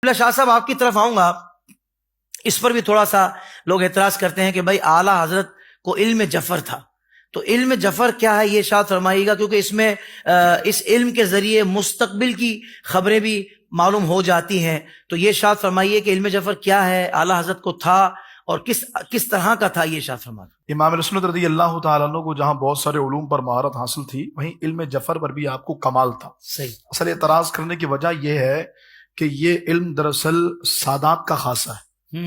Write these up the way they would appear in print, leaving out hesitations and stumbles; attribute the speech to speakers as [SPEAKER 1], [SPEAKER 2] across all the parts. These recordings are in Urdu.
[SPEAKER 1] شاہ صاحب آپ کی طرف آؤں گا. اس پر بھی تھوڑا سا لوگ اعتراض کرتے ہیں کہ بھائی اعلیٰ حضرت کو علم جفر تھا، تو علم جفر کیا ہے یہ ارشاد فرمائیے گا، کیونکہ اس میں اس علم کے ذریعے مستقبل کی خبریں بھی معلوم ہو جاتی ہیں. تو یہ ارشاد فرمائیے کہ علم جفر کیا ہے، اعلیٰ حضرت کو تھا اور کس طرح کا تھا، یہ ارشاد فرمائیے.
[SPEAKER 2] امام علیہ سنت رضی اللہ تعالیٰ عنہ کو جہاں بہت سارے علوم پر مہارت حاصل تھی، وہیں علم جفر پر بھی آپ کو کمال تھا.
[SPEAKER 1] صحیح.
[SPEAKER 2] اصل اعتراض کرنے کی وجہ یہ ہے کہ یہ علم دراصل سادات کا خاصہ ہے،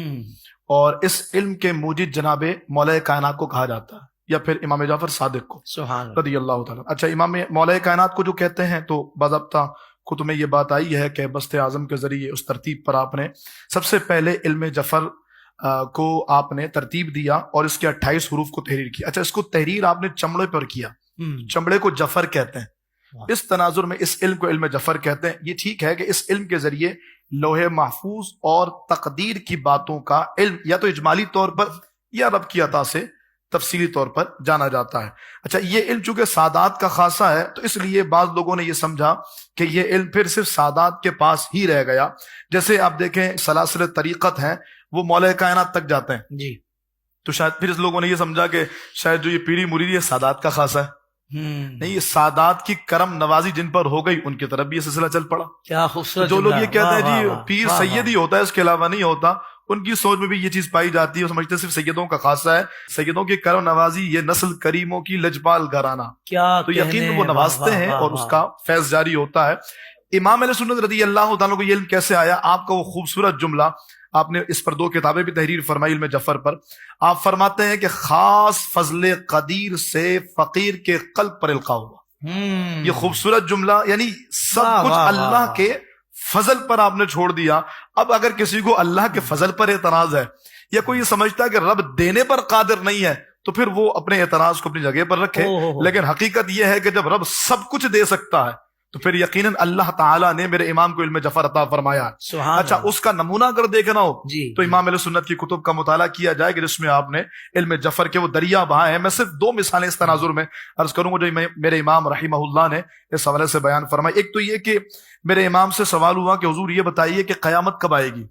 [SPEAKER 2] اور اس علم کے موجد جناب مولا کائنات کو کہا جاتا ہے، یا پھر امام جعفر صادق کو
[SPEAKER 1] سبحان اللہ.
[SPEAKER 2] رضی اللہ تعالیٰ. اچھا، امام مولا کائنات کو جو کہتے ہیں تو باضابطہ کتب میں یہ بات آئی ہے کہ بست اعظم کے ذریعے اس ترتیب پر آپ نے سب سے پہلے علم جفر کو آپ نے ترتیب دیا اور اس کے 28 حروف کو تحریر کیا. اچھا، اس کو تحریر آپ نے چمڑے پر کیا، چمڑے کو جفر کہتے ہیں. اس تناظر میں اس علم کو علم جفر کہتے ہیں. یہ ٹھیک ہے کہ اس علم کے ذریعے لوح محفوظ اور تقدیر کی باتوں کا علم یا تو اجمالی طور پر یا رب کی عطا سے تفصیلی طور پر جانا جاتا ہے. اچھا، یہ علم چونکہ سادات کا خاصہ ہے تو اس لیے بعض لوگوں نے یہ سمجھا کہ یہ علم پھر صرف سادات کے پاس ہی رہ گیا. جیسے آپ دیکھیں سلاسل طریقت ہیں وہ مولا کائنات تک جاتے ہیں
[SPEAKER 1] جی،
[SPEAKER 2] تو شاید پھر اس لوگوں نے یہ سمجھا کہ شاید جو یہ پیری مرید یہ سادات کا خاصہ ہے. نہیں، یہ سادات کی کرم نوازی جن پر ہو گئی ان کی طرف بھی یہ سلسلہ چل پڑا.
[SPEAKER 1] کیا خوبصورت
[SPEAKER 2] جو لوگ
[SPEAKER 1] جملہ.
[SPEAKER 2] یہ کہتے ہیں
[SPEAKER 1] واہ
[SPEAKER 2] جی
[SPEAKER 1] واہ
[SPEAKER 2] پیر
[SPEAKER 1] واہ
[SPEAKER 2] سید ہی ہوتا ہے اس کے علاوہ نہیں ہوتا، ان کی سوچ میں بھی یہ چیز پائی جاتی ہے. وہ سمجھتے ہیں صرف سیدوں کا خاصہ ہے، سیدوں کی کرم نوازی یہ نسل کریموں کی لجپال گھرانہ.
[SPEAKER 1] کیا
[SPEAKER 2] تو یقین وہ نوازتے ہیں اور اس کا فیض جاری ہوتا ہے. امام علیہ سنت رضی اللہ تعالیٰ کو یہ علم کیسے آیا؟ آپ کا وہ خوبصورت جملہ، آپ نے اس پر 2 کتابیں بھی تحریر فرمائی علم جفر پر. آپ فرماتے ہیں کہ خاص فضل قدیر سے فقیر کے قلب پر القاء ہوا. یہ خوبصورت جملہ، یعنی سب کچھ اللہ کے فضل پر آپ نے چھوڑ دیا. اب اگر کسی کو اللہ کے فضل پر اعتراض ہے یا کوئی یہ سمجھتا ہے کہ رب دینے پر قادر نہیں ہے تو پھر وہ اپنے اعتراض کو اپنی جگہ پر رکھے. لیکن حقیقت یہ ہے کہ جب رب سب کچھ دے سکتا ہے تو پھر یقیناً اللہ تعالیٰ نے میرے امام کو علم جفر عطا فرمایا. اچھا، اس کا نمونہ اگر دیکھنا ہو تو امام علیہ سنت کی کتب کا مطالعہ کیا جائے کہ جس میں آپ نے علم جفر کے وہ دریا بہائے ہیں. میں صرف 2 مثالیں اس تناظر میں عرض کروں گا جو میرے امام رحمہ اللہ نے اس حوالے سے بیان فرمائی. ایک تو یہ کہ میرے امام سے سوال ہوا کہ حضور یہ بتائیے کہ قیامت کب آئے گی؟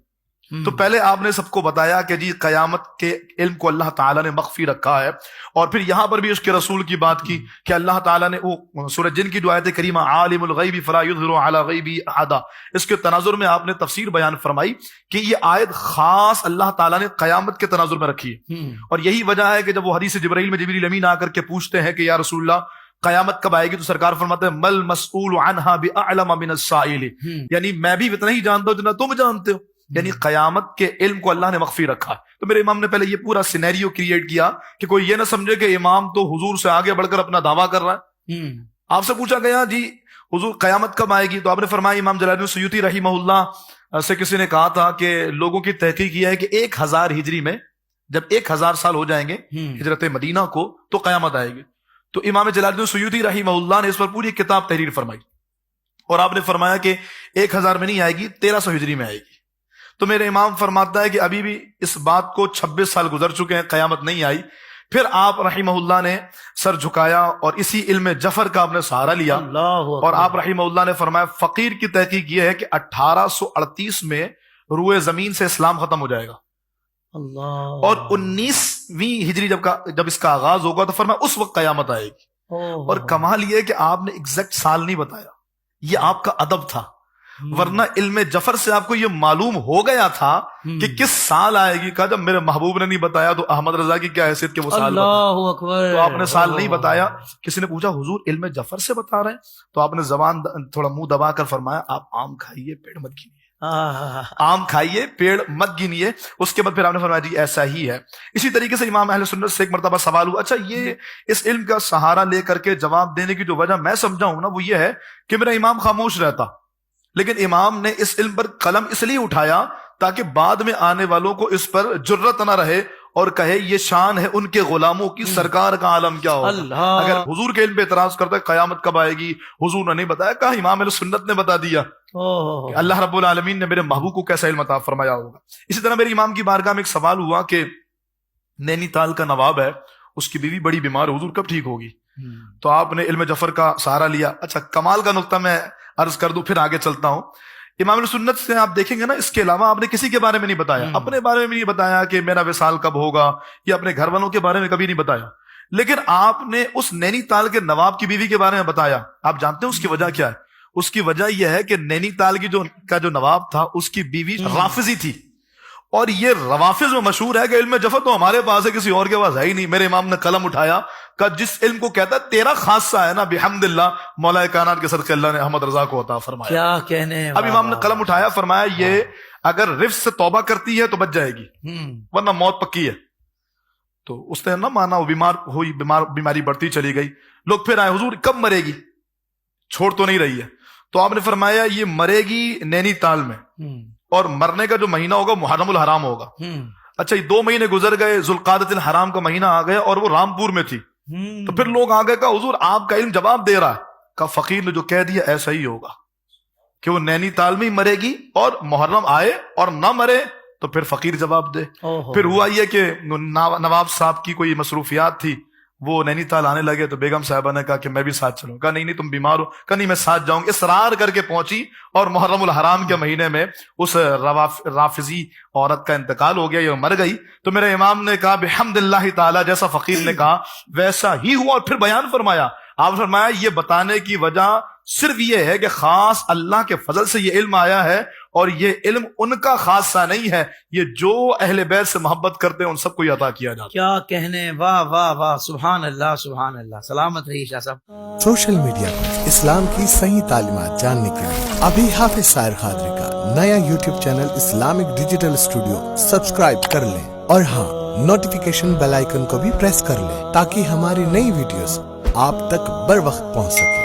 [SPEAKER 2] تو پہلے آپ نے سب کو بتایا کہ جی قیامت کے علم کو اللہ تعالیٰ نے مخفی رکھا ہے، اور پھر یہاں پر بھی اس کے رسول کی بات کی کہ اللہ تعالیٰ نے وہ سورہ جن کی جو آیت کریمہ عالم الغیب فلا یظہر علی غیبہ احدا، اس کے تناظر میں آپ نے تفسیر بیان فرمائی کہ یہ آیت خاص اللہ تعالیٰ نے قیامت کے تناظر میں رکھی ہے. اور یہی وجہ ہے کہ جب وہ حدیث جبرائیل میں جبریل امین آ کر کے پوچھتے ہیں کہ یا رسول اللہ قیامت کب آئے گی، تو سرکار فرماتے ہیں مل مسئول عنہا باعلم من السائل، یعنی میں بھی اتنا ہی جانتا ہوں جتنا تم جانتے ہو. یعنی قیامت کے علم کو اللہ نے مخفی رکھا. تو میرے امام نے پہلے یہ پورا سینیریو کریٹ کیا کہ کوئی یہ نہ سمجھے کہ امام تو حضور سے آگے بڑھ کر اپنا دعویٰ کر رہا ہے. آپ سے پوچھا گیا جی حضور قیامت کب آئے گی، تو آپ نے فرمایا امام جلال الدین سیوطی رحمہ اللہ سے کسی نے کہا تھا کہ لوگوں کی تحقیق یہ ہے کہ 1000 ہجری میں جب 1000 سال ہو جائیں گے ہجرت مدینہ کو تو قیامت آئے گی. تو امام جلال الدین سیوطی رحمہ اللہ نے اس پر پوری کتاب تحریر فرمائی اور آپ نے فرمایا کہ 1000 میں نہیں آئے گی، 1300 ہجری میں آئے گی. تو میرے امام فرماتا ہے کہ ابھی بھی اس بات کو 26 سال گزر چکے ہیں، قیامت نہیں آئی. پھر آپ رحمہ اللہ نے سر جھکایا اور اسی علم جفر کا آپ نے سہارا لیا اور آپ رحمہ اللہ نے فرمایا فقیر کی تحقیق یہ ہے کہ 1838 میں روئے زمین سے اسلام ختم ہو جائے گا اور 19ویں ہجری جب اس کا آغاز ہوگا تو فرمایا اس وقت قیامت آئے گی. اور کمال یہ ہے کہ آپ نے ایگزیکٹ سال نہیں بتایا، یہ آپ کا ادب تھا، ورنہ علم جفر سے آپ کو یہ معلوم ہو گیا تھا کہ کس سال آئے گی. کہا جب میرے محبوب نے نہیں بتایا تو احمد رضا کی کیا حیثیت کہ وہ سال
[SPEAKER 1] اللہ اکبر.
[SPEAKER 2] تو آپ نے سال نہیں بتایا. کسی نے پوچھا حضور علم جفر سے بتا رہے ہیں؟ تو آپ نے زبان تھوڑا منہ دبا کر فرمایا آپ آم کھائیے پیڑ مت گنیے، آم کھائیے پیڑ مت گنیے. اس کے بعد پھر آپ نے فرمایا جی ایسا ہی ہے. اسی طریقے سے امام اہل سنت سے ایک مرتبہ سوال ہوا. اچھا، یہ اس علم کا سہارا لے کر کے جواب دینے کی جو وجہ میں سمجھا ہوں نا وہ یہ ہے کہ میرا امام خاموش رہتا، لیکن امام نے اس علم پر قلم اس لیے اٹھایا تاکہ بعد میں آنے والوں کو اس پر جرت نہ رہے اور کہے یہ شان ہے ان کے غلاموں کی، سرکار کا عالم کیا ہوگا. اگر حضور کے علم پہ اعتراض کرتا ہے قیامت کب آئے گی حضور نے نہیں بتایا، کہا امام علیہ سنت نے بتا دیا کہ اللہ رب العالمین نے میرے محبوب کو کیسا علم عطا فرمایا ہوگا. اسی طرح میرے امام کی بارگاہ میں ایک سوال ہوا کہ نینی تال کا نواب ہے، اس کی بیوی بڑی بیمار ہے، حضور کب ٹھیک ہوگی؟ تو آپ نے علم جفر کا سہارا لیا. اچھا، کمال کا نقطہ میں عرض کر دوں پھر آگے چلتا ہوں. امام سنت سے آپ دیکھیں گے نا، اس کے علاوہ آپ نے کسی کے بارے میں نہیں بتایا، اپنے بارے میں بھی نہیں بتایا کہ میرا وصال کب ہوگا، یا اپنے گھر والوں کے بارے میں کبھی نہیں بتایا، لیکن آپ نے اس نینی تال کے نواب کی بیوی کے بارے میں بتایا. آپ جانتے ہیں اس کی وجہ کیا ہے؟ اس کی وجہ یہ ہے کہ نینی تال کی جو نواب تھا اس کی بیوی رافضی تھی، اور یہ روافظ میں مشہور ہے کہ علم جفر تو ہمارے پاس ہے، کسی اور کے پاس ہے ہی نہیں. میرے امام نے قلم اٹھایا کہ جس علم کو کہتا ہے تیرا خاصہ ہے نا، بحمد اللہ، مولا کائنات کے صدقے اللہ نے احمد رضا کو عطا فرمایا.
[SPEAKER 1] کیا کہنے.
[SPEAKER 2] اب امام نے قلم اٹھایا، فرمایا یہ اگر رفض سے توبہ کرتی ہے تو بچ جائے گی، ورنہ موت پکی ہے. تو اس نے نہ مانا، وہ بیمار ہوئی، بیماری بڑھتی چلی گئی. لوگ پھر آئے، حضور کب مرے گی، چھوڑ تو نہیں رہی ہے. تو آپ نے فرمایا یہ مرے گی نینی تال میں، اور مرنے کا جو مہینہ ہوگا محرم الحرام ہوگا. اچھا یہ 2 مہینے گزر گئے، ذوالقعدۃ الحرام کا مہینہ آ گیا، اور وہ رامپور میں تھی. تو پھر لوگ آ گئے، کہا حضور آپ کا علم جواب دے رہا ہے. کہا فقیر نے جو کہہ دیا ایسا ہی ہوگا کہ وہ نینی تال میں ہی مرے گی، اور محرم آئے اور نہ مرے تو پھر فقیر جواب دے. پھر ہوا یہ کہ نواب صاحب کی کوئی مصروفیات تھی، وہ نینی تال آنے لگے، تو بیگم صاحبہ نے کہا کہ میں بھی ساتھ چلوں. کہا نہیں تم بیمار ہو. کہا نہیں میں ساتھ جاؤں گی. اصرار کر کے پہنچی، اور محرم الحرام کے مہینے میں اس رافضی عورت کا انتقال ہو گیا، یہ مر گئی. تو میرے امام نے کہا بحمد اللہ تعالی، جیسا فقیر نے کہا ویسا ہی ہوا. اور پھر بیان فرمایا، آپ فرمایا یہ بتانے کی وجہ صرف یہ ہے کہ خاص اللہ کے فضل سے یہ علم آیا ہے، اور یہ علم ان کا خاصہ نہیں ہے، یہ جو اہل بیت سے محبت کرتے ہیں ان سب کو یہ عطا کیا جاتا ہے.
[SPEAKER 1] کیا کہنے. واہ واہ واہ، سبحان اللہ سبحان اللہ. سلامت رہیے شاہ صاحب.
[SPEAKER 3] سوشل میڈیا پر اسلام کی صحیح تعلیمات جاننے کے لیے ابھی حافظ سائر قادری کا نیا YouTube channel Islamic digital studio subscribe کر لیں، اور ہاں نوٹیفیکیشن بیل آئیکن کو بھی پریس کر لیں تاکہ ہماری نئی ویڈیوز آپ تک بر وقت پہنچ سکیں.